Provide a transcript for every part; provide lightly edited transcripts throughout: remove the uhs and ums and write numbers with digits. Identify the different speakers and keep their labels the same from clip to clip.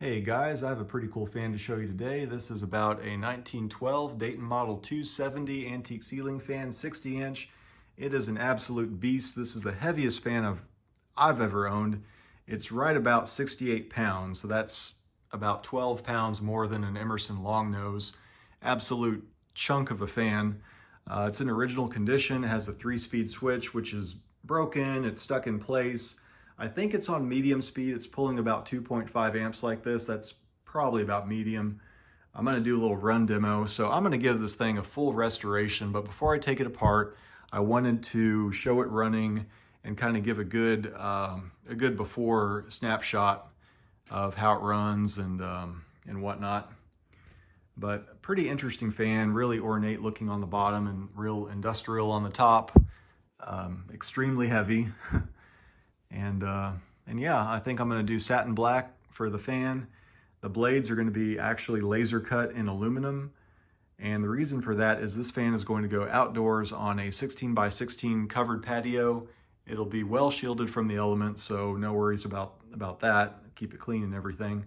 Speaker 1: Hey guys, I have a pretty cool fan to show you today. This is about a 1912 Dayton Model 270 antique ceiling fan, 60 inch. It is an absolute beast. This is the heaviest fan I've ever owned. It's right about 68 pounds, so that's about 12 pounds more than an Emerson Longnose. Absolute chunk of a fan. It's in original condition. It has a 3-speed switch, which is broken. It's stuck in place. I think it's on medium speed. It's pulling about 2.5 amps like this. That's probably about medium. I'm gonna do a little run demo. So I'm gonna give this thing a full restoration, but before I take it apart, I wanted to show it running and kind of give a good before snapshot of how it runs and whatnot. But pretty interesting fan, really ornate looking on the bottom and real industrial on the top. Extremely heavy. And yeah, I think I'm going to do satin black for the fan. The blades are going to be actually laser cut in aluminum. And the reason for that is this fan is going to go outdoors on a 16x16 covered patio. It'll be well shielded from the elements, so no worries about that. Keep it clean and everything.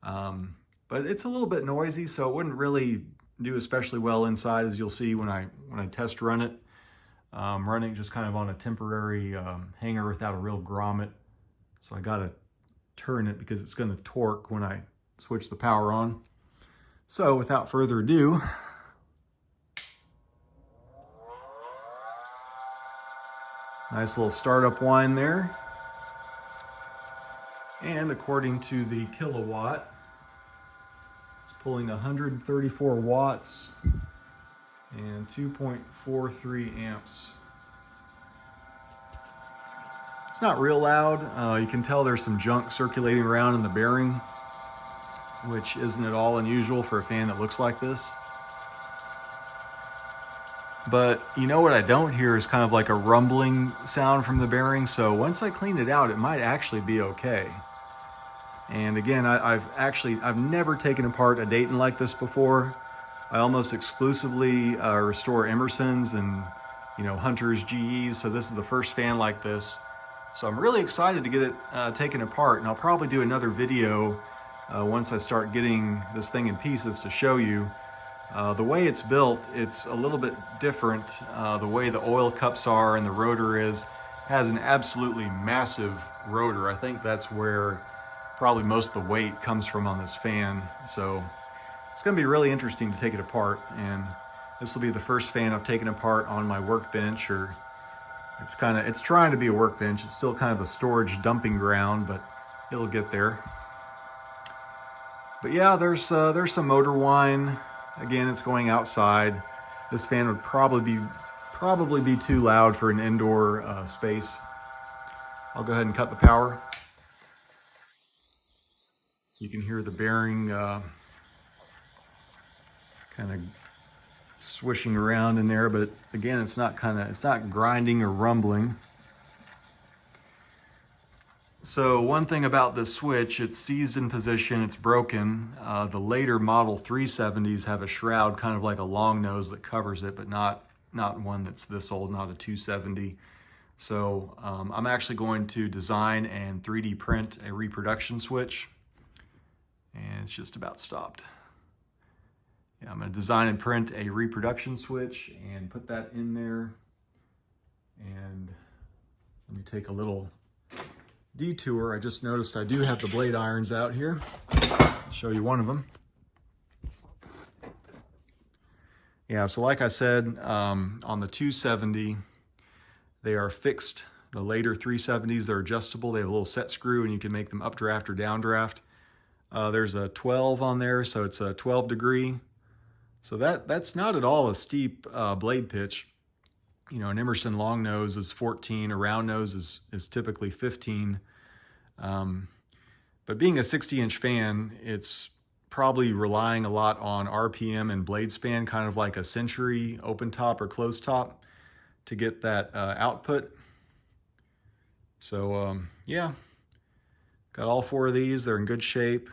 Speaker 1: But it's a little bit noisy, so it wouldn't really do especially well inside, as you'll see when I test run it. Running just kind of on a temporary hanger without a real grommet. So I gotta turn it because it's gonna torque when I switch the power on. So without further ado, nice little startup whine there. And according to the kilowatt, it's pulling 134 watts and 2.43 amps. It's not real loud. You can tell there's some junk circulating around in the bearing, which isn't at all unusual for a fan that looks like this. But you know what I don't hear is kind of like a rumbling sound from the bearing. So once I clean it out, it might actually be okay. And again, I've never taken apart a Dayton like this before. I almost exclusively restore Emersons and Hunters, GEs, so this is the first fan like this. So I'm really excited to get it taken apart, and I'll probably do another video once I start getting this thing in pieces to show you. The way it's built, it's a little bit different. The way the oil cups are and the rotor has an absolutely massive rotor. I think that's where probably most of the weight comes from on this fan. So it's going to be really interesting to take it apart, and this will be the first fan I've taken apart on my workbench, or it's trying to be a workbench. It's still kind of a storage dumping ground, but it'll get there. But yeah, there's some motor whine. Again, it's going outside. This fan would probably be too loud for an indoor space. I'll go ahead and cut the power so you can hear the bearing kind of swishing around in there, but again, it's not grinding or rumbling. So one thing about this switch, it's seized in position, it's broken. The later Model 370s have a shroud, kind of like a long nose that covers it, but not one that's this old, not a 270. So I'm actually going to design and 3D print a reproduction switch, and it's just about stopped. Yeah, I'm going to design and print a reproduction switch and put that in there. And let me take a little detour. I just noticed I do have the blade irons out here. I'll show you one of them. Yeah, so like I said, on the 270, they are fixed. The later 370s, they're adjustable. They have a little set screw, and you can make them updraft or downdraft. There's a 12 on there, so it's a 12 degree. So that's not at all a steep blade pitch. An Emerson long nose is 14, a round nose is typically 15. But being a 60-inch fan, it's probably relying a lot on RPM and blade span, kind of like a Century open top or closed top, to get that output. So yeah, got all 4 of these. They're in good shape.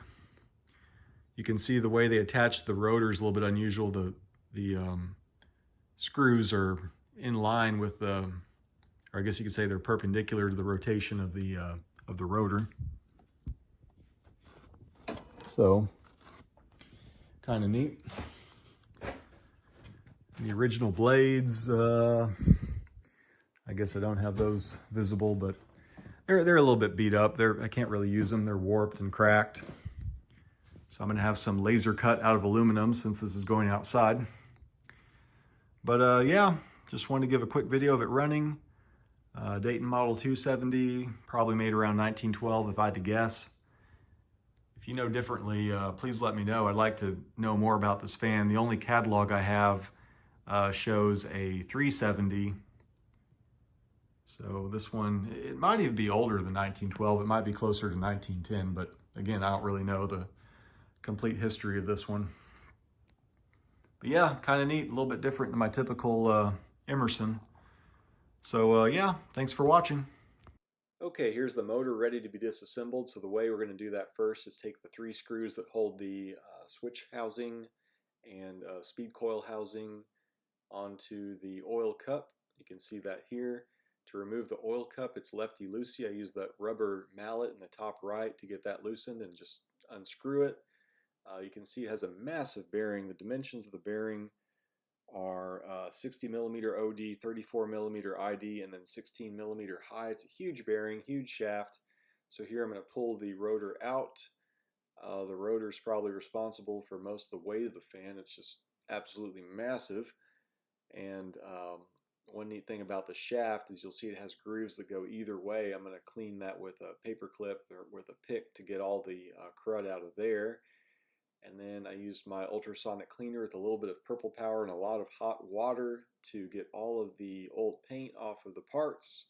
Speaker 1: You can see the way they attach the rotor is a little bit unusual. The screws are in line with or I guess you could say they're perpendicular to the rotation of the rotor. So, kind of neat. The original blades, I guess I don't have those visible, but they're a little bit beat up. I can't really use them. They're warped and cracked. So I'm gonna have some laser cut out of aluminum since this is going outside. But yeah, just wanted to give a quick video of it running. Dayton Model 270, probably made around 1912 if I had to guess. If you know differently, please let me know. I'd like to know more about this fan. The only catalog I have shows a 370. So this one, it might even be older than 1912. It might be closer to 1910, but again, I don't really know the complete history of this one. But yeah, kind of neat, a little bit different than my typical Emerson. So yeah, thanks for watching. Okay, here's the motor ready to be disassembled. So the way we're going to do that first is take the 3 screws that hold the switch housing and speed coil housing onto the oil cup. You can see that here. To remove the oil cup, it's lefty-loosey. I use that rubber mallet in the top right to get that loosened and just unscrew it. You can see it has a massive bearing. The dimensions of the bearing are 60 millimeter OD, 34 millimeter ID, and then 16 millimeter high. It's a huge bearing, huge shaft. So here I'm going to pull the rotor out. The rotor is probably responsible for most of the weight of the fan. It's just absolutely massive. And one neat thing about the shaft is you'll see it has grooves that go either way. I'm going to clean that with a paper clip or with a pick to get all the crud out of there. And then I used my ultrasonic cleaner with a little bit of purple power and a lot of hot water to get all of the old paint off of the parts.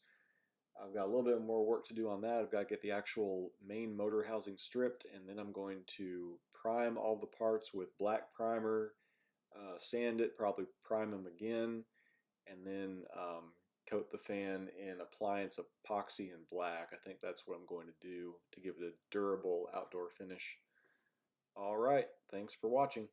Speaker 1: I've got a little bit more work to do on that. I've got to get the actual main motor housing stripped, and then I'm going to prime all the parts with black primer, sand it, probably prime them again, and then coat the fan in appliance epoxy and black. I think that's what I'm going to do to give it a durable outdoor finish. All right, thanks for watching.